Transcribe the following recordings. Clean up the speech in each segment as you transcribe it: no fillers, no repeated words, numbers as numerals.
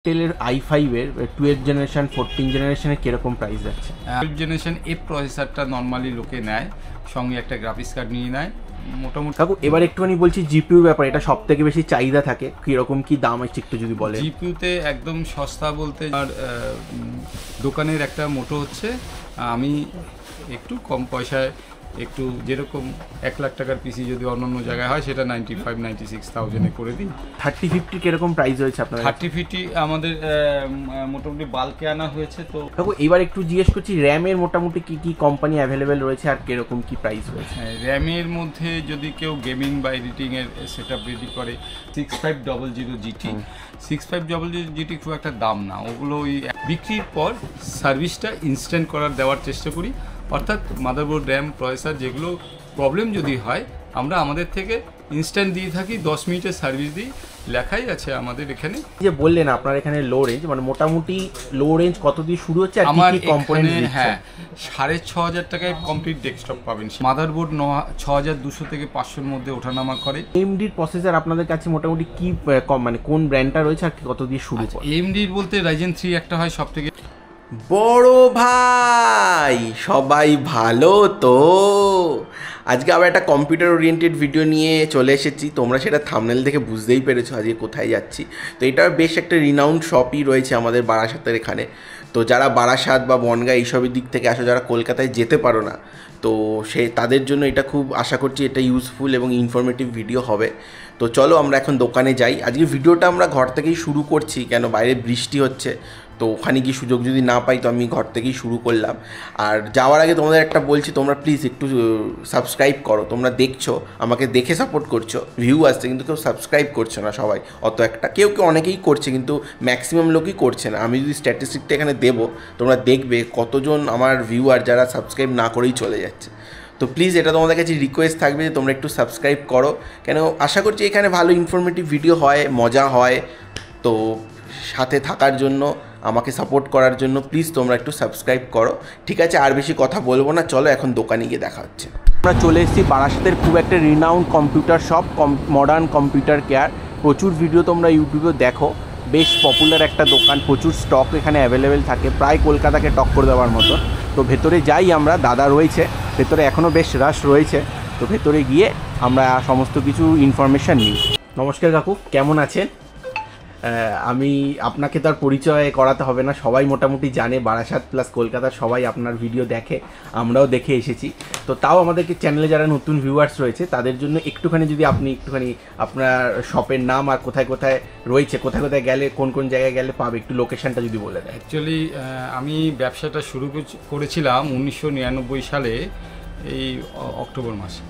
টেলের i5 এর 12 generation 14 জেনারেশনের কিরকম প্রাইস যাচ্ছে? 12 জেনারেশন এফ প্রসেসরটা নর্মালি লোকে নেয়, সঙ্গে একটা গ্রাফিক্স কার্ড নিয়ে নেয় মোটামুটি। কাকু এবার একটুখানি বলছি জিপিইউ ব্যাপার, এটা সব থেকে বেশি চাহিদা থাকে, কিরকম কি দাম আছে একটু যদি বলেন। জিপিইউতে একদম সস্তা বলতে আর দোকানের একটা মোটো হচ্ছে আমি একটু কম পয়সায় একটু যেরকম 1 লাখ টাকার পিসি যদি অন্য জায়গায় হয় সেটা 95-96,000 করে দিই। 3050 কিরকম প্রাইস হয়েছে আপনার? 3050 আমাদের মোটামুটি বাল্কে আনা হয়েছে। তো কাকু এবার একটু জিজ্ঞেস করছি র্যামের মোটামুটি কি কি কোম্পানি অ্যাভেলেবেল রয়েছে আর কিরকম কি প্রাইস রয়েছে? র্যামের মধ্যে যদি কেউ গেমিং বা এডিটিংয়ের সেটআপ রেডি করে 6500 GT 6500 GT খুব একটা দাম না, ওগুলো ওই বিক্রির পর সার্ভিসটা ইনস্ট্যান্ট করার দেওয়ার চেষ্টা করি। অর্থাৎ মাদারবোর্ড, র্যাম, প্রসেসর যেগুলো প্রবলেম যদি হয় আমরা আমাদের থেকে ইনস্ট্যান্ট দিয়ে থাকি, 10 মিনিটের সার্ভিস দিই, লেখাই আছে আমাদের এখানে। যে বললেন আপনার এখানে লো রেঞ্জ, মানে মোটামুটি লো রেঞ্জ কত দিয়ে শুরু হচ্ছে আর আমার কি কি কম্পোনেন্ট দিচ্ছেন? হ্যাঁ 6,500 টাকায় কমপ্লিট ডেস্কটপ পাবেন। মাদারবোর্ড 6200 থেকে 500-র মধ্যে ওঠানামা করে। এমডির প্রসেসর আপনাদের কাছে মোটামুটি কি মানে কোন ব্র্যান্ডটা রয়েছে আর কত দিয়ে শুরু করে? এমডির বলতে রাইজেন 3 একটা হয় সবথেকে বড় ভাই। সবাই ভালো তো? আজকে আবার একটা কম্পিউটার ওরিয়েন্টেড ভিডিও নিয়ে চলে এসেছি, তোমরা সেটা থাম্বনেল দেখে বুঝতেই পেরেছো আজকে কোথায় যাচ্ছি। তো এটা বেশ একটা রিনাউন্ড শপই রয়েছে আমাদের বারাসাতের এখানে। তো যারা বারাসাত বা বনগাঁ এইসবের দিক থেকে আসো, যারা কলকাতায় যেতে পারো না, তো তাদের জন্য এটা খুব আশা করছি এটা ইউজফুল এবং ইনফরমেটিভ ভিডিও হবে। তো চলো আমরা এখন দোকানে যাই। আজকে ভিডিওটা আমরা ঘর থেকেই শুরু করছি, কেন বাইরে বৃষ্টি হচ্ছে, তো ওখানে গিয়ে সুযোগ যদি না পাই তো আমি ঘর থেকেই শুরু করলাম। আর যাওয়ার আগে তোমাদের একটা বলছি, তোমরা প্লিজ একটু সাবস্ক্রাইব করো। তোমরা দেখছো, আমাকে দেখে সাপোর্ট করছো, ভিউ আসছে, কিন্তু কেউ সাবস্ক্রাইব করছে না সবাই অত একটা। কেউ অনেকেই করছে কিন্তু ম্যাক্সিমাম লোকই করছে না। আমি যদি স্ট্যাটিস্টিকটা এখানে দেবো, তোমরা দেখবে কতজন আমার ভিউয়ার যারা সাবস্ক্রাইব না করেই চলে যাচ্ছে। তো প্লিজ এটা তোমাদের কাছে রিকোয়েস্ট থাকবে যে তোমরা একটু সাবস্ক্রাইব করো, কেন আশা করছি এখানে ভালো ইনফরমেটিভ ভিডিও হয়, মজা হয়। তো সাথে থাকার জন্য, আমাকে সাপোর্ট করার জন্য প্লিজ তোমরা একটু সাবস্ক্রাইব করো। ঠিক আছে, আর বেশি কথা বলবো না, চলো এখন দোকানে গিয়ে দেখা হচ্ছে। আমরা চলে এসেছি বারাসাতের খুব একটা renowned computer shop, modern computer care. প্রচুর ভিডিও তোমরা ইউটিউবে দেখো, বেশ পপুলার একটা দোকান, প্রচুর স্টক এখানে অ্যাভেলেবেল থাকে, প্রায় কলকাতাকে টক্কর দেওয়ার মতো। তো ভেতরে যাই আমরা, দাদা রয়েছে ভেতরে, এখনও বেশ রাশ রয়েছে। তো ভেতরে গিয়ে আমরা সমস্ত কিছু ইনফরমেশান নিই। নমস্কার কাকু, কেমন আছেন? আমি আপনাকে তার পরিচয় করাতে হবে না, সবাই মোটামুটি জানে, বারাসাত প্লাস কলকাতার সবাই আপনার ভিডিও দেখে, আমরাও দেখে এসেছি। তো তাও আমাদেরকে চ্যানেলে যারা নতুন ভিউয়ার্স রয়েছে তাদের জন্য একটুখানি যদি আপনি একটুখানি আপনার শপের নাম আর কোথায় কোথায় রয়েছে, কোথায় কোথায় গেলে কোন কোন জায়গায় গেলে পাবে, একটু লোকেশনটা যদি বলে দেয়। অ্যাকচুয়ালি আমি ব্যবসাটা শুরু করেছিলাম 1999 সালে, এই অক্টোবর মাসে,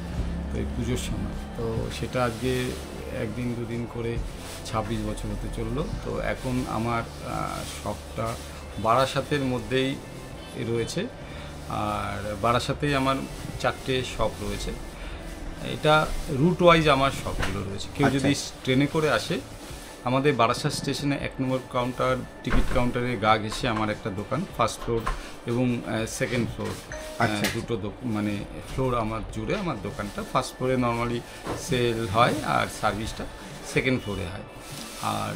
এই পুজোর সময়। তো সেটা আজকে একদিন দুদিন করে 26 বছর হতে চললো। তো এখন আমার শপটা বারাসাতের মধ্যেই রয়েছে, আর বারাসাতেই আমার 4টে শপ রয়েছে। এটা রুট ওয়াইজ আমার শপগুলো রয়েছে। কেউ যদি ট্রেনে করে আসে, আমাদের বারাসাত স্টেশনে 1 নম্বর কাউন্টার, টিকিট কাউন্টারে গা ঘেঁষে আমার একটা দোকান, ফার্স্ট ফ্লোর এবং সেকেন্ড ফ্লোর, দুটো মানে ফ্লোর আমার জুড়ে আমার দোকানটা। ফার্স্ট ফ্লোরে নর্মালি সেল হয় আর সার্ভিসটা সেকেন্ড ফ্লোরে হয়। আর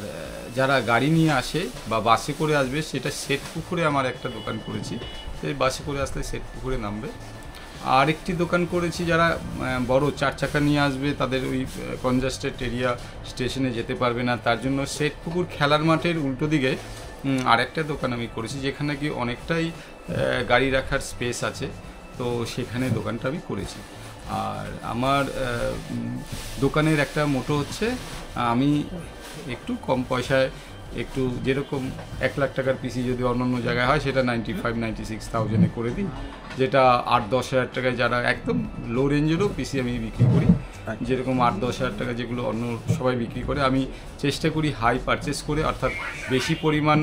যারা গাড়ি নিয়ে আসে বা বাসে করে আসবে, সেটা শেঠপুকুরে আমার একটা দোকান করেছি। সেই বাসে করে আসলে শেঠপুকুরে নামবে। আর একটি দোকান করেছি যারা বড় 4 চাকা নিয়ে আসবে, তাদের ওই কনজাস্টেড এরিয়া, স্টেশনে যেতে পারবে না, তার জন্য শেঠপুকুর খেলার মাঠের উল্টো দিকে আরেকটা দোকান আমি করেছি, যেখানে কি অনেকটাই গাড়ি রাখার স্পেস আছে। তো সেখানে দোকানটা আমি করেছি। আর আমার দোকানের একটা মোটো হচ্ছে আমি একটু কম পয়সায় একটু যেরকম 1 লাখ টাকার পিসি যদি অন্য জায়গায় হয় সেটা 95-96,000 করে দিই, যেটা 8-10 হাজার টাকায় যারা একদম লো রেঞ্জেরও পিসি আমি বিক্রি করি। যেরকম 8-10 হাজার টাকা যেগুলো অন্য সবাই বিক্রি করে, আমি চেষ্টা করি হাই পারচেস করে, অর্থাৎ বেশি পরিমাণ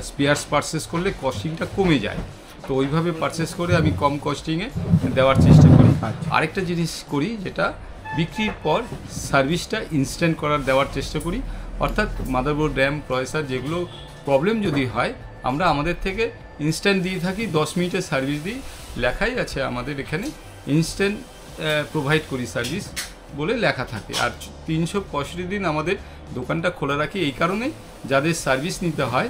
স্পেয়ার্স পারচেস করলে কস্টিংটা কমে যায়। তো ওইভাবে পারচেস করে আমি কম কস্টিংয়ে দেওয়ার চেষ্টা করি। আরেকটা জিনিস করি, যেটা বিক্রির পর সার্ভিসটা ইনস্ট্যান্ট করার দেওয়ার চেষ্টা করি। অর্থাৎ মাদারবোর্ড, র্যাম, প্রসেসর যেগুলো প্রবলেম যদি হয় আমরা আমাদের থেকে ইনস্ট্যান্ট দিয়ে থাকি, 10 মিনিটের সার্ভিস দিই, লেখাই আছে আমাদের এখানে ইনস্ট্যান্ট প্রোভাইড করি সার্ভিস বলে লেখা থাকে। আর 365 দিন আমাদের দোকানটা খোলা রাখি এই কারণে, যাদের সার্ভিস নিতে হয়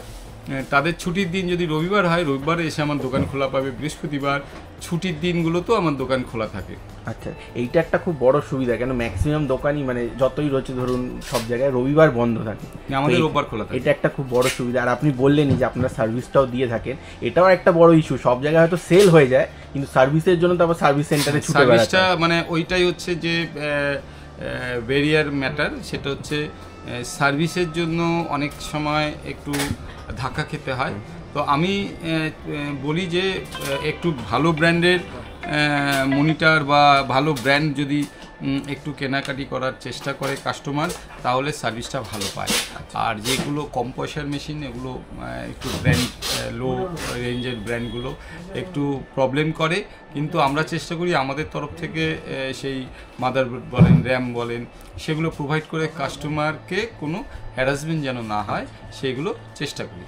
তাদের ছুটির দিন যদি রবিবার হয়, রবিবারে এসে আমার দোকান খোলা পাবে, বৃহস্পতিবার ছুটির দিনগুলোতেও আমার দোকান খোলা থাকে। আচ্ছা, এইটা একটা খুব বড় সুবিধা, কেন ম্যাক্সিমাম দোকানই মানে যতই রয়েছে ধরুন সব জায়গায় রবিবার বন্ধ থাকে, আমাদের রোববার খোলা থাকে। এটা একটা খুব বড় সুবিধা। আর আপনি বললেনই যে আপনারা সার্ভিসটাও দিয়ে থাকেন, এটাও একটা বড় ইস্যু। সব জায়গায় হয়তো সেল হয়ে যায়, কিন্তু সার্ভিসের জন্য তো আবার সার্ভিস সেন্টারে ছুটে বেড়াতে সার্ভিসটা মানে ওইটাই হচ্ছে যে ব্যারিয়ার ম্যাটার, সেটা হচ্ছে সার্ভিসের জন্য অনেক সময় একটু ধাক্কা খেতে হয়। তো আমি বলি যে একটু ভালো ব্র্যান্ডের মনিটর বা ভালো ব্র্যান্ড যদি একটু কেনাকাটি করার চেষ্টা করে কাস্টমার, তাহলে সার্ভিসটা ভালো পায়। আর যেগুলো কম পয়সার মেশিন, এগুলো একটু ব্র্যান্ড লো রেঞ্জের ব্র্যান্ডগুলো একটু প্রবলেম করে, কিন্তু আমরা চেষ্টা করি আমাদের তরফ থেকে সেই মাদারবোর্ড বলেন, র্যাম বলেন, সেগুলো প্রোভাইড করে কাস্টমারকে কোনো হ্যারাসমেন্ট যেন না হয়, সেগুলো চেষ্টা করি।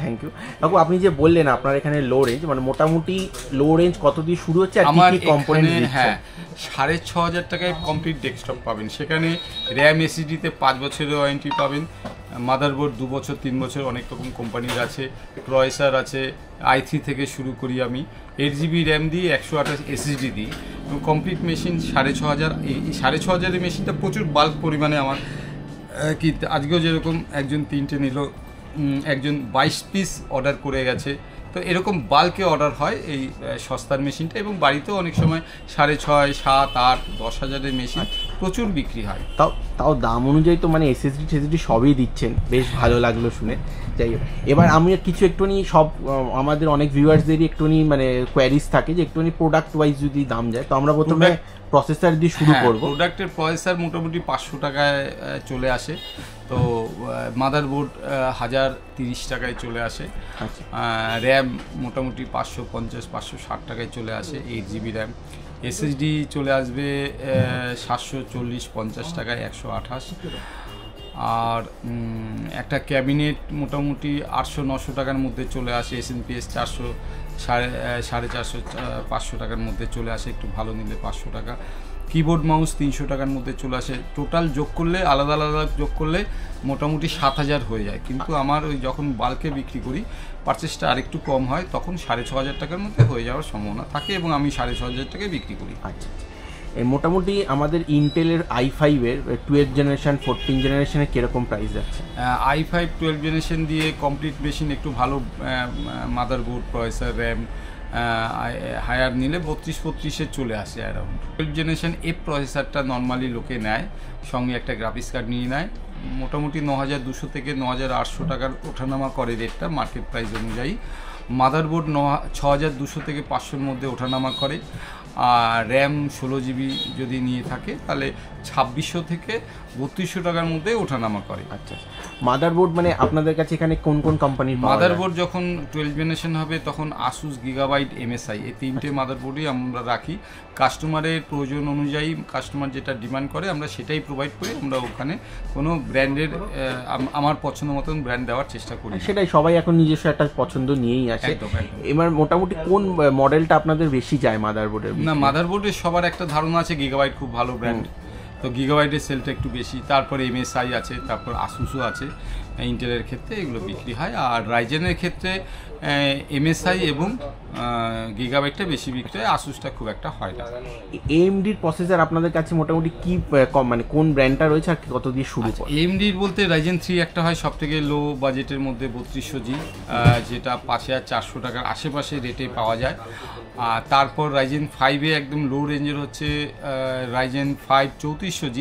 থ্যাংক ইউ বাবু। আপনি যে বললেন আপনার এখানে লো রেঞ্জ, মানে মোটামুটি লো রেঞ্জ কত দিয়ে শুরু হচ্ছে আর আমার কি কম্পোনেন্ট দিচ্ছেন? হ্যাঁ, 6,500 টাকায় কমপ্লিট ডেস্কটপ পাবেন। সেখানে র্যাম এসএসডিতে 5 বছরের ওয়ারেন্টি পাবেন, মাদারবোর্ড 2 বছর 3 বছর অনেক রকম কোম্পানির আছে, প্রসেসর আছে i3 থেকে শুরু করি আমি, 8GB র্যাম দিয়ে 128 এসএসডি দিই, কমপ্লিট মেশিন 6,500। এই 6,500 মেশিনটা প্রচুর বাল্ক পরিমাণে আমার কি আজকেও যেরকম একজন 3টে নিল, একজন 22 পিস অর্ডার করে গেছে। তো এরকম বাল্কে অর্ডার হয় এই সস্তার মেশিনটা, এবং বাড়িতেও অনেক সময় 6,500, 7, 8, 10,000-এর মেশিন প্রচুর বিক্রি হয়। তাও দাম অনুযায়ী তো মানে এসএসডি সবই দিচ্ছেন, বেশ ভালো লাগলো শুনে। যাই হোক, এবার আমি কিছু একটুখানি সব আমাদের অনেক ভিউয়ার্সদেরই একটুখানি মানে কোয়ারিজ থাকে যে একটুখানি প্রোডাক্ট ওয়াইজ যদি দাম যায়, তো আমরা প্রথমে প্রসেসর দিয়ে শুরু করব। প্রোডাক্টের প্রসেসর মোটামুটি 500 টাকায় চলে আসে, তো মাদারবোর্ড 1030 টাকায় চলে আসে, র্যাম মোটামুটি 550, 560 টাকায় চলে আসে 8GB র্যাম, এসএসডি চলে আসবে 740-50 টাকায় 128, আর একটা ক্যাবিনেট মোটামুটি 800-900 টাকার মধ্যে চলে আসে, এসএনপিএস 400, 450, 500 টাকার মধ্যে চলে আসে, একটু ভালো নিলে 500 টাকা। কিবোর্ড মাউস 300 টাকার মধ্যে চলে আসে। টোটাল যোগ করলে আলাদা আলাদা যোগ করলে মোটামুটি 7,000 হয়ে যায়, কিন্তু আমার ওই যখন বাল্কে বিক্রি করি পারচেসটা আরেকটু কম হয়, তখন 6,500 টাকার মধ্যে হয়ে যাওয়ার সম্ভাবনা থাকে, এবং আমি 6,500 টাকায় বিক্রি করি। আচ্ছা, মোটামুটি আমাদের ইন্টেলের i5-এর 12 জেনারেশন 14 জেনারেশনের কীরকম প্রাইস যাচ্ছে? i5 12 জেনারেশন দিয়ে কমপ্লিট মেশিন একটু ভালো মাদারবোর্ড, প্রসেসর, র্যাম হায়ার নিলে 32-35-এ চলে আসে অ্যারাউন্ড। 12 জেনারেশন এফ প্রসেসরটা নর্মালি লোকে নেয়, সঙ্গে একটা গ্রাফিক্স কার্ড নিয়ে নেয়, মোটামুটি 9,200 থেকে 9,800 টাকার ওঠানামা করে রেটটা মার্কেট প্রাইস অনুযায়ী। মাদারবোর্ড 6,200 থেকে 500-এর মধ্যে ওঠানামা করে, আর র্যাম 16GB যদি নিয়ে থাকে তাহলে 2,600 থেকে 3,200 টাকার মধ্যে ওঠানামা করে। আচ্ছা, মাদারবোর্ড মানে আপনাদের কাছে এখানে কোন কোন কোম্পানির মাদারবোর্ড যখন 12 জেনারেশন হবে তখন আসুস, গিগাবাইট, এমএসআই, এই 3টে মাদারবোর্ডই আমরা রাখি। কাস্টমারের প্রয়োজন অনুযায়ী কাস্টমার যেটা ডিমান্ড করে আমরা সেটাই প্রোভাইড করি। আমরা ওখানে কোনো ব্র্যান্ডের আমার পছন্দ মতন ব্র্যান্ড দেওয়ার চেষ্টা করি। সেটাই, সবাই এখন নিজস্ব একটা পছন্দ নিয়েই আসে। এবার মোটামুটি কোন মডেলটা আপনাদের বেশি যায় মাদারবোর্ডের? না, মাদারবোর্ডের সবার একটা ধারণা আছে গিগাবাইট খুব ভালো ব্র্যান্ড, তো গিগাবাইটের সেলটা একটু বেশি, তারপরে এমএসআই আছে, তারপর আসুসও আছে। ইন্টেলের ক্ষেত্রে এগুলো বিক্রি হয়, আর রাইজেনের ক্ষেত্রে এমএসআই এবং গিগাবাইটটা বেশি বিক্রি হয়, আসুসটা খুব একটা হয় না। এএমডির প্রসেসর আপনাদের কাছে মোটামুটি কি মানে কোন ব্র্যান্ডটা রয়েছে আর কত দিয়ে শুরু করে? এএমডির বলতে রাইজেন 3 একটা হয় সব থেকে লো বাজেটের মধ্যে 3200G, যেটা 5,400 টাকার আশেপাশে রেটে পাওয়া যায়। আর তারপর রাইজেন 5-এ একদম লো রেঞ্জের হচ্ছে রাইজেন 5 3400G,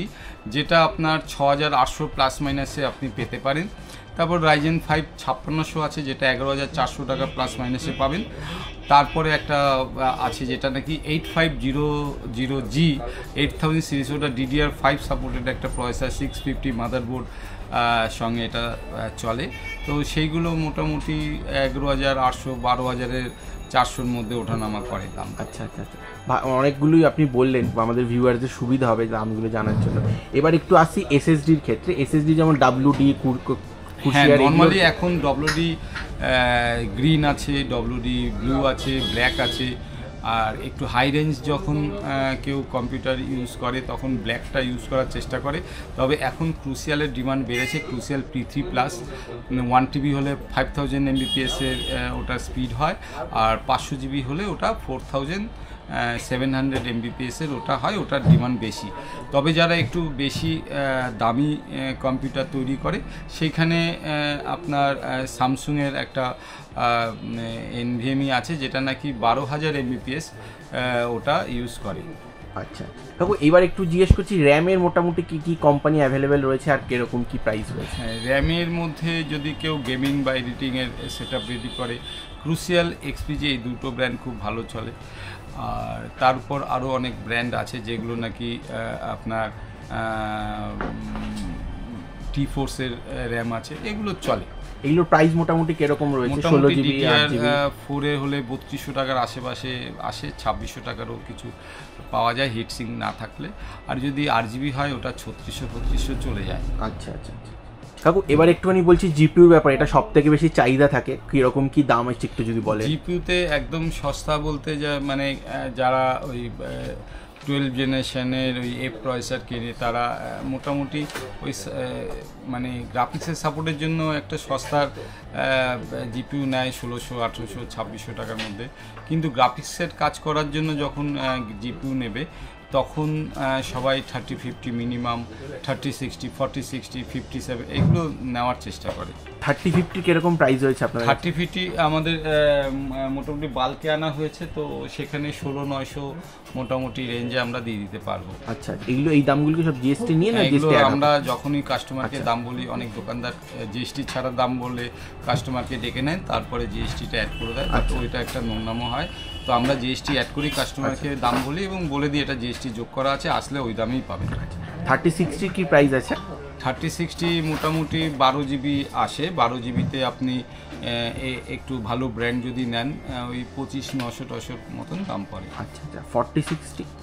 যেটা আপনার 6,800 প্লাস মাইনাসে আপনি পেতে পারেন। তারপর রাইজেন 5 5600 আছে, যেটা 11,400 টাকা প্লাস মাইনাসে পাবেন। তারপরে একটা আছে যেটা নাকি 8500G 8000 সিরিজ, ওটা DDR5 সাপোর্টেড একটা প্রসেসর, 650 মাদারবোর্ড সঙ্গে এটা চলে। তো সেইগুলো মোটামুটি 11,800 12,400-এর মধ্যে ওঠানামা করে দাম। আচ্ছা, অনেকগুলোই আপনি বললেন, আমাদের ভিউয়ারদের সুবিধা হবে দামগুলো জানার জন্য। এবার একটু আসি এসএসডির ক্ষেত্রে। এসএসডি যেমন WD, হ্যাঁ, নর্মালি এখন WD গ্রিন আছে, WD ব্লু আছে, ব্ল্যাক আছে, আর একটু হাই রেঞ্জ যখন কেউ কম্পিউটার ইউজ করে তখন ব্ল্যাকটা ইউজ করার চেষ্টা করে। তবে এখন ক্রুসিয়ালের ডিমান্ড বেড়েছে। ক্রুসিয়াল P3 প্লাস 1 TB হলে 5000 Mbps-এর ওটা স্পিড হয়, আর 500 GB হলে ওটা 4700 Mbps-এর ওটা হয়, ওটার ডিমান্ড বেশি। তবে যারা একটু বেশি দামি কম্পিউটার তৈরি করে সেইখানে আপনার স্যামসুংয়ের একটা NVMe আছে যেটা নাকি 12000 Mbps ওটা ইউজ করে। আচ্ছা কাকু, এবার একটু জিজ্ঞেস করছি র্যামের মোটামুটি কি কি কোম্পানি অ্যাভেলেবেল রয়েছে আর কিরকম কি প্রাইস রয়েছে? র্যামের মধ্যে যদি কেউ গেমিং বা এডিটিংয়ের সেট আপ রেডি করে, ক্রুসিয়াল, XPG এই দুটো ব্র্যান্ড খুব ভালো চলে। আর তার উপর আরও অনেক ব্র্যান্ড আছে যেগুলো নাকি আপনার T-Force-এর র্যাম আছে, এগুলো চলে। এগুলোর প্রাইস মোটামুটি কিরকম রয়েছে? 16 GB 8 GB 4 এ হলে 3200 টাকার আশেপাশে আসে, 2600 টাকারও কিছু পাওয়া যায় হিটসিং না থাকলে। আর যদি RGB হয় ওটা 3600 চলে যায়। আচ্ছা আচ্ছা আচ্ছা কাকু, এবার একটুখানি বলছি জিপিউর ব্যাপারে, এটা সব থেকে বেশি চাহিদা থাকে, কীরকম কি দাম আছে একটু যদি বলে। জিপিউতে একদম সস্তা বলতে যা মানে যারা ওই 12 জেনারেশনের ওই প্রসেসর কেনে তারা মোটামুটি ওই মানে গ্রাফিক্সের সাপোর্টের জন্য একটা সস্তার জিপিইউ নেয় 1600, 1800, 2600 টাকার মধ্যে। কিন্তু গ্রাফিক্সের কাজ করার জন্য যখন জিপিইউ নেবে তখন সবাই 3050 মিনিমাম, 3060, 4060, 57 এগুলো নেওয়ার চেষ্টা করে। 3050 কিরকম প্রাইস রয়েছে আপনার? 3050 আমাদের মোটামুটি বাল্কে আনা হয়েছে, তো সেখানে 16900 মোটামুটি রেঞ্জে আমরা দিয়ে দিতে পারবো। আচ্ছা, এগুলো এই দামগুলো কি সব জিএসটি নিয়ে না এগুলো আমরা যখনই কাস্টমারকে দাম বলি, অনেক দোকানদার জিএসটি ছাড়া দাম বলে কাস্টমারকে ডেকে নেন, তারপরে জিএসটিটা অ্যাড করে দেয়, বাট ওইটা একটা নোংরামো হয়। তো আমরা জিএসটি অ্যাড করি, কাস্টমারকে দাম বলি এবং বলে দিই এটা জিএসটি যোগ করা আছে, আসলে ওই দামেই পাবেন। 3060 কি প্রাইস আছে? 3060 মোটামুটি 12 GB আসে। 12 GB-তে আপনি একটু ভালো ব্র্যান্ড যদি নেন ওই 25,900 মতন দাম পড়ে। আচ্ছা আচ্ছা,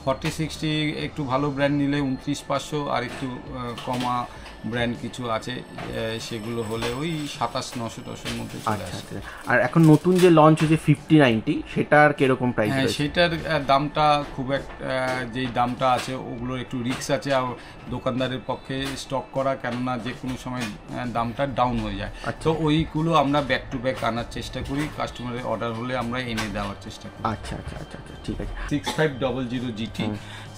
4060 একটু ভালো ব্র্যান্ড নিলে 29,500, আর একটু কমা ব্র্যান্ড কিছু আছে সেগুলো হলে ওই 27,900 মধ্যে চলে আসে। আর এখন নতুন যে লঞ্চ হয়েছে 5090 সেটার কিরকম প্রাইস? হ্যাঁ, সেটার দামটা খুব যেই দামটা আছে ওগুলোর একটু রিস্ক আছে আর দোকানদারের পক্ষে স্টক করা, কেননা যে কোনো সময় দামটা ডাউন হয়ে যায়। তো ওইগুলো আমরা ব্যাক টু ব্যাক আনার চেষ্টা করি, কাস্টমারের অর্ডার হলে আমরা এনে দেওয়ার চেষ্টা করি। আচ্ছা আচ্ছা আচ্ছা আচ্ছা, ঠিক আছে। 6500 GT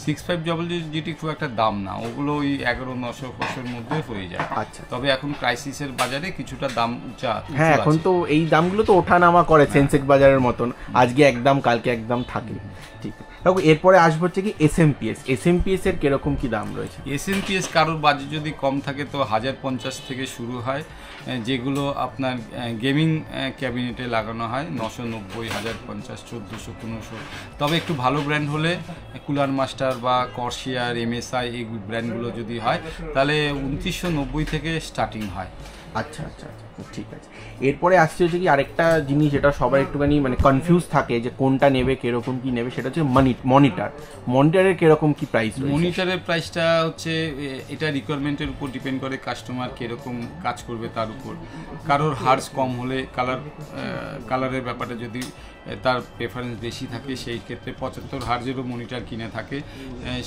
6500 GT খুব একটা দাম না, ওগুলো ওই 11,900 মধ্যে হয়ে যায়। আচ্ছা, তবে এখন ক্রাইসিসের বাজারে কিছুটা দাম উঁচা। হ্যাঁ, এখন তো এই দামগুলো তো ওঠানামা করে সেন্সেক্স বাজারের মতন, আজকে একদম কালকে একদম থাকে। ঠিক আছে, এরপরে আসবো হচ্ছে কি এসএমপিএস এর কিরকম কি দাম রয়েছে? এসএমপিএস কারোর বাজেট যদি কম থাকে তো 1050 থেকে শুরু হয়, যেগুলো আপনার গেমিং ক্যাবিনেটে লাগানো হয় 990, 1050, 1400, 1500। তবে একটু ভালো ব্র্যান্ড হলে কুলার মাস্টার বা কর্সিয়ার, MSI এই ব্র্যান্ডগুলো যদি হয় তাহলে 2990 থেকে স্টার্টিং হয়। আচ্ছা আচ্ছা আচ্ছা, ঠিক আছে। এরপরে আসছে হচ্ছে কি আরেকটা জিনিস যেটা সবাই একটুখানি মানে কনফিউজ থাকে যে কোনটা নেবে, কিরকম কি নেবে, সেটা হচ্ছে মনিটরের কিরকম কি প্রাইস? মনিটরের প্রাইসটা হচ্ছে এটা রিকোয়ারমেন্টের উপর ডিপেন্ড করে, কাস্টমার কিরকম কাজ করবে তার উপর। কারোর হার্জ কম হলে কালারের ব্যাপারে যদি তার প্রেফারেন্স বেশি থাকে সেই ক্ষেত্রে 75 হার্জেরও মনিটর কিনে থাকে,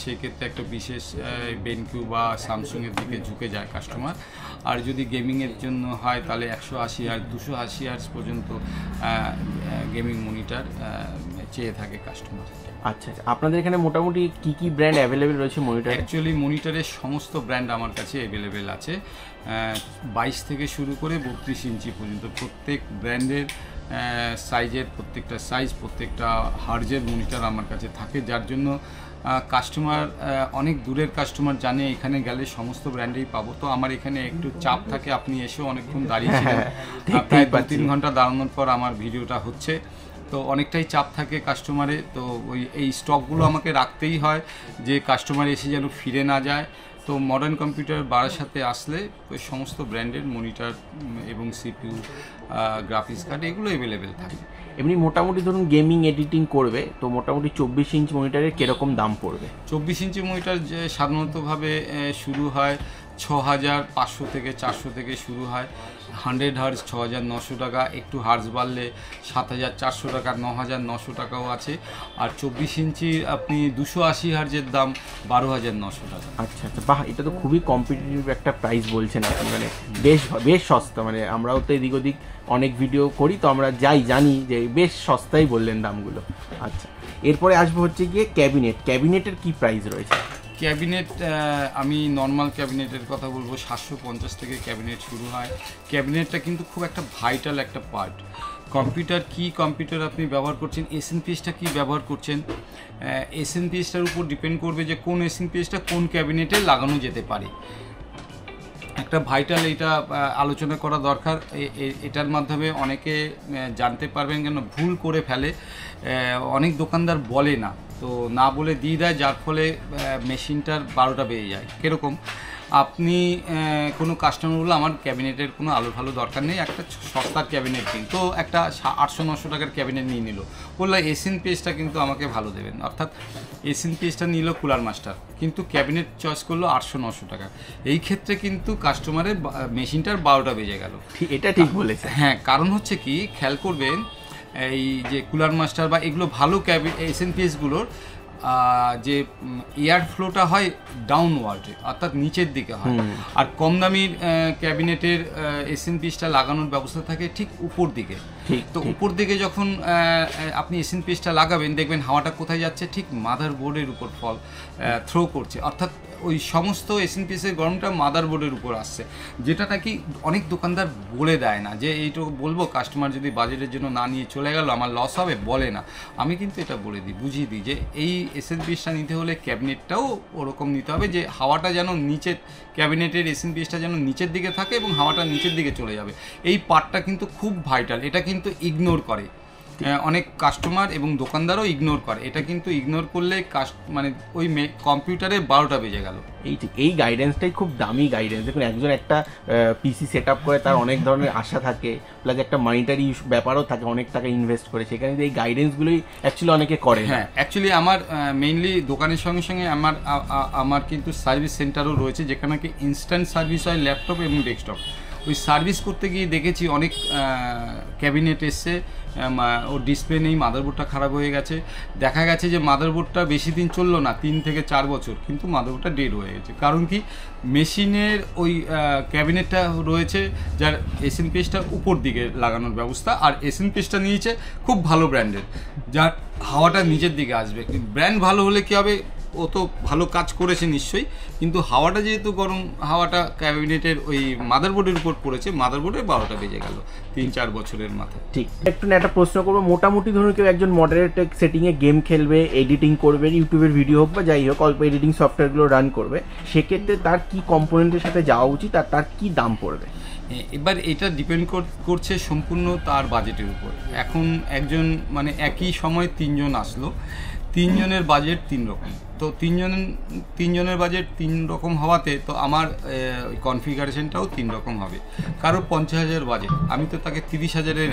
সেই ক্ষেত্রে একটা বিশেষ বেনকিউ বা স্যামসুংয়ের দিকে ঝুঁকে যায় কাস্টমার। আর যদি গেমিংয়ের জন্য হয় তাহলে 180 হার্জ, 280 হার্জ পর্যন্ত গেমিং মনিটর চেয়ে থাকে কাস্টমার। আচ্ছা আচ্ছা, আপনাদের এখানে মোটামুটি কি কি ব্র্যান্ড অ্যাভেলেবেল রয়েছে মনিটর? অ্যাকচুয়ালি মনিটরের সমস্ত ব্র্যান্ড আমার কাছে অ্যাভেলেবেল আছে, 22 থেকে শুরু করে 32 ইঞ্চি পর্যন্ত। প্রত্যেক ব্র্যান্ডের সাইজের প্রত্যেকটা সাইজ, প্রত্যেকটা হার্জের মনিটর আমার কাছে থাকে, যার জন্য কাস্টমার অনেক দূরের কাস্টমার জানে এখানে গেলে সমস্ত ব্র্যান্ডেই পাবো। তো আমার এখানে একটু চাপ থাকে, আপনি এসেও অনেকক্ষণ দাঁড়িয়েছিলেন, প্রায় 2-3 ঘন্টা দাঁড়ানোর পর আমার ভিডিওটা হচ্ছে, তো অনেকটাই চাপ থাকে কাস্টমারে। তো এই স্টকগুলো আমাকে রাখতেই হয় যে কাস্টমার এসে যেন ফিরে না যায়। তো মডার্ন কম্পিউটার বারাসাতে আসলে ওই সমস্ত ব্র্যান্ডের মনিটর এবং সিপিইউ, গ্রাফিক্স কার্ড এগুলো অ্যাভেলেবেল থাকে। এমনি মোটামুটি ধরুন গেমিং এডিটিং করবে তো মোটামুটি 24 ইঞ্চ মনিটরের কিরকম দাম পড়বে? 24 ইঞ্চি মনিটর সাধারণতভাবে শুরু হয় 6500 থেকে 400 থেকে শুরু হয়। 100 হার্জ 6900 টাকা, একটু হার্জ বাড়লে 7400 টাকা, 9900 টাকাও আছে। আর 24 ইঞ্চি আপনি 280 হার্জের দাম 12900 টাকা। আচ্ছা আচ্ছা, বাহ, এটা তো খুবই কম্পিটিটিভ একটা প্রাইস বলছেন আপনি, মানে বেশ বেশ সস্তা। মানে আমরাও তো এদিক ওদিক অনেক ভিডিও করি, তো আমরা জানি যে বেশ সস্তাই বললেন দামগুলো। আচ্ছা, এরপরে আসবো হচ্ছে গিয়ে ক্যাবিনেটের কি প্রাইস রয়েছে? ক্যাবিনেট আমি নর্মাল ক্যাবিনেটের কথা বলবো, 750 থেকে ক্যাবিনেট শুরু হয়। ক্যাবিনেটটা কিন্তু খুব একটা ভাইটাল একটা পার্ট। কম্পিউটার আপনি ব্যবহার করছেন, এসএনপিএসটা কি ব্যবহার করছেন, এসএনপিএসটার উপর ডিপেন্ড করবে যে কোন এসএনপিএসটা কোন ক্যাবিনেটে লাগানো যেতে পারে। একটা ভাইটাল এটা আলোচনা করা দরকার। এটার মাধ্যমে অনেকে জানতে পারবেন, কেন ভুল করে ফেলে। অনেক দোকানদার বলে না, তো না বলে দিয়ে দেয়, যার ফলে মেশিনটার 12টা বেজে যায়। কীরকম, আপনি কোনো কাস্টমার বললো আমার ক্যাবিনেটের কোনো আলো ভালো দরকার নেই, একটা সস্তার ক্যাবিনেট দিন, তো একটা 800-900 টাকার ক্যাবিনেট নিয়ে নিল, বললো এসএনপিএসটা কিন্তু আমাকে ভালো দেবেন, অর্থাৎ এসএনপিএসটা নিল কুলার মাস্টার, কিন্তু ক্যাবিনেট চয়েস করলো 800-900 টাকা। এই ক্ষেত্রে কিন্তু কাস্টমারের মেশিনটার 12টা বেজে গেল। এটা ঠিক বলেছে। হ্যাঁ, কারণ হচ্ছে কি, খেয়াল করবেন এই যে কুলার মাস্টার বা এগুলো ভালো এসএনপিএসগুলোর যে এয়ার ফ্লোটা হয় ডাউনওয়ার্ডে, অর্থাৎ নিচের দিকে হয়। আর কম দামির ক্যাবিনেটের এসএনপিএসটা লাগানোর ব্যবস্থা থাকে ঠিক উপর দিকে। তো উপর দিকে যখন আপনি এসএনপিএসটা লাগাবেন, দেখবেন হাওয়াটা কোথায় যাচ্ছে, ঠিক মাদার বোর্ডের উপর থ্রো করছে, অর্থাৎ ওই সমস্ত এসএনপিএসের গরমটা মাদার বোর্ডের উপর আসছে, যেটা নাকি অনেক দোকানদার বলে দেয় না, যে এইটুকু বলবো কাস্টমার যদি বাজেটের জন্য না নিয়ে চলে গেল আমার লস হবে, বলে না। আমি কিন্তু এটা বলে দিই, বুঝিয়ে দিই যে এই এসএনপিএসটা নিতে হলে ক্যাবিনেটটাও ওরকম নিতে হবে, যে হাওয়াটা যেন নিচের ক্যাবিনেটের এসএনপিএসটা যেন নিচের দিকে থাকে এবং হাওয়াটা নিচের দিকে চলে যাবে। এই পার্টটা কিন্তু খুব ভাইটাল, এটা কিন্তু ইগনোর করে অনেক কাস্টমার এবং দোকানদারও ইগনোর করে। এটা কিন্তু ইগনোর করলে মানে ওই কম্পিউটারে 12টা বেজে গেল। এই গাইডেন্সটাই খুব দামি গাইডেন্স। দেখুন, একজন একটা পিসি সেট আপ করে, তার অনেক ধরনের আশা থাকে, প্লাস একটা মানিটারি ব্যাপারও থাকে, অনেক টাকা ইনভেস্ট করে, সেখানে এই গাইডেন্সগুলোই অ্যাকচুয়ালি অনেকে করে। হ্যাঁ, অ্যাকচুয়ালি আমার মেইনলি দোকানের সঙ্গে সঙ্গে আমার কিন্তু সার্ভিস সেন্টারও রয়েছে, যেখানে কি ইনস্ট্যান্ট সার্ভিস হয় ল্যাপটপ এবং ডেস্কটপ। ওই সার্ভিস করতে গিয়ে দেখেছি অনেক ক্যাবিনেট এসছে, ওর ডিসপ্লে নেই, মাদারবোর্ডটা খারাপ হয়ে গেছে, দেখা গেছে যে মাদারবোর্ডটা বেশি দিন চললো না, 3 থেকে 4 বছর, কিন্তু মাদারবোর্ডটা ডেড হয়ে গেছে। কারণ কি, মেশিনের ওই ক্যাবিনেটটা রয়েছে যার এসএনপিএসটা উপর দিকে লাগানোর ব্যবস্থা, আর এসএনপিএসটা নিয়েছে খুব ভালো ব্র্যান্ডের, যার হাওয়াটা নিচের দিকে আসবে। ব্র্যান্ড ভালো হলে কী হবে, ও তো ভালো কাজ করেছে নিশ্চয়ই, কিন্তু হাওয়াটা যেহেতু গরম, হাওয়াটা ক্যাবিনেটের ওই মাদারবোর্ডের উপর পড়েছে, মাদারবোর্ডের 12টা বেজে গেল 3-4 বছরের মাথায়। ঠিক, একটু না একটা প্রশ্ন করবো, মোটামুটি ধরুন কেউ একজন মডারেট সেটিংয়ে গেম খেলবে, এডিটিং করবে, ইউটিউবের ভিডিও হোক বা যাই হোক, অল্প এডিটিং সফটওয়্যারগুলো রান করবে, সেক্ষেত্রে তার কি কম্পোনেন্টের সাথে যাওয়া উচিত আর তার কি দাম পড়বে? এবার এটা ডিপেন্ড করছে সম্পূর্ণ তার বাজেটের উপর। এখন একজন মানে একই সময় 3 জন আসলো, 3 জনের বাজেট 3 রকম, তো 3 জনের বাজেট 3 রকম হওয়াতে তো আমার কনফিগারেশনটাও 3 রকম হবে। কারো 50,000 বাজেট, আমি তো তাকে 30,000-এর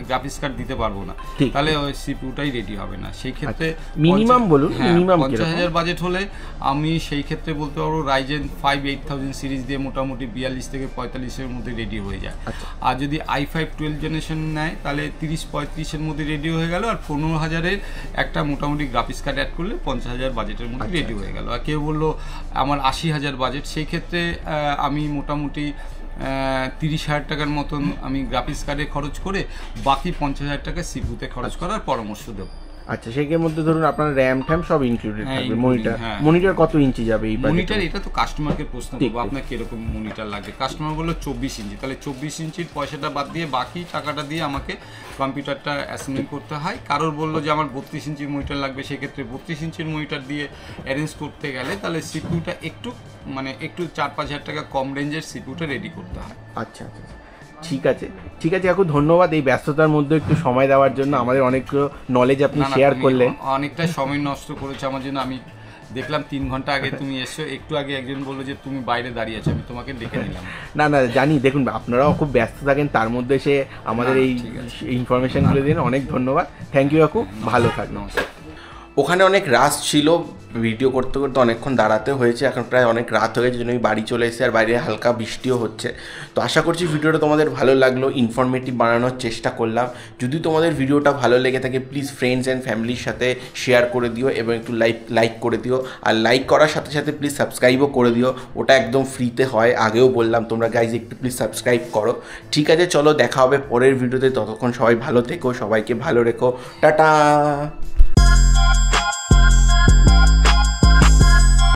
গ্রাফিক্স কার্ড দিতে পারবো না, তাহলে ওই সিপিইউটাই রেডি হবে না। সেই ক্ষেত্রে মিনিমাম বলুন, মিনিমাম 50,000 বাজেট হলে আমি সেই ক্ষেত্রে বলতে পারবো রাইজেন 5 8000 সিরিজ দিয়ে মোটামুটি 42 থেকে 45-এর মধ্যে রেডি হয়ে যায়। আর যদি i5 12 জেনারেশন নেয়, তাহলে 30-35-এর মধ্যে রেডি হয়ে গেল, আর 15,000-এর একটা মোটামুটি গ্রাফিক্স কার্ড অ্যাড করলে 50,000 বাজেটের মধ্যে রেডি হয়ে গেল। আর কেউ বললো আমার 80,000 বাজেট, সেই ক্ষেত্রে আমি মোটামুটি 30,000 টাকার মতন আমি গ্রাফিক্স কার্ডে খরচ করে বাকি 50,000 টাকা সিপিইউতে খরচ করার পরামর্শ দেবো। আচ্ছা, সেটার মধ্যে ধরুন আপনার র্যাম ট্যাম সব ইনক্লুডেড থাকবে। মনিটর কত ইঞ্চি যাবে এই মনিটর? এটা তো কাস্টমারকে প্রশ্ন করবো, আপনার কিরকম মনিটর লাগবে। কাস্টমার বললো 24 ইঞ্চি, তাহলে 24 ইঞ্চির পয়সাটা বাদ দিয়ে বাকি টাকাটা দিয়ে আমাকে কম্পিউটারটা অ্যাসেম্বলি করতে হয়। কারোর বললো যে আমার 32 ইঞ্চির মনিটর লাগবে, সেক্ষেত্রে 32 ইঞ্চির মনিটর দিয়ে অ্যারেঞ্জ করতে গেলে তাহলে সিপিইউটা একটু 4-5 হাজার টাকা কম রেঞ্জের সিপিইউটা রেডি করতে হয়। আচ্ছা, ঠিক আছে কাকু, ধন্যবাদ এই ব্যস্ততার মধ্যে একটু সময় দেওয়ার জন্য। আমাদের অনেক নলেজ আপনি শেয়ার করলেন। অনেকটা সময় নষ্ট করেছে আমার জন্য। আমি দেখলাম 3 ঘন্টা আগে তুমি এসছো, একটু আগে একজন বললো যে তুমি বাইরে দাঁড়িয়ে আছো, আমি তোমাকে ডেকে নিলাম। না জানি, দেখুন আপনারাও খুব ব্যস্ত থাকেন, তার মধ্যে সে আমাদের এই ইনফরমেশনগুলো দিন। অনেক ধন্যবাদ, থ্যাংক ইউ কাকু, ভালো থাকবেন। ওখানে অনেক রাশ ছিল, ভিডিও করতে করতে অনেকক্ষণ দাঁড়াতে হয়েছে, এখন প্রায় অনেক রাত হয়ে গেছে, জন্য আমি বাড়ি চলে এসেছি, আর বাইরে হালকা বৃষ্টিও হচ্ছে। তো আশা করছি ভিডিওটা তোমাদের ভালো লাগলো, ইনফরমেটিভ বানানোর চেষ্টা করলাম। যদি তোমাদের ভিডিওটা ভালো লেগে থাকে প্লিজ ফ্রেন্ডস অ্যান্ড ফ্যামিলির সাথে শেয়ার করে দিও এবং একটু লাইক করে দিও, আর লাইক করার সাথে সাথে প্লিজ সাবস্ক্রাইবও করে দিও, ওটা একদম ফ্রিতে হয়, আগেও বললাম, তোমরা গাইজ একটু প্লিজ সাবস্ক্রাইব করো। ঠিক আছে, চলো দেখা হবে পরের ভিডিওতে, ততক্ষণ সবাই ভালো থেকো, সবাইকে ভালো রেখো, টাটা।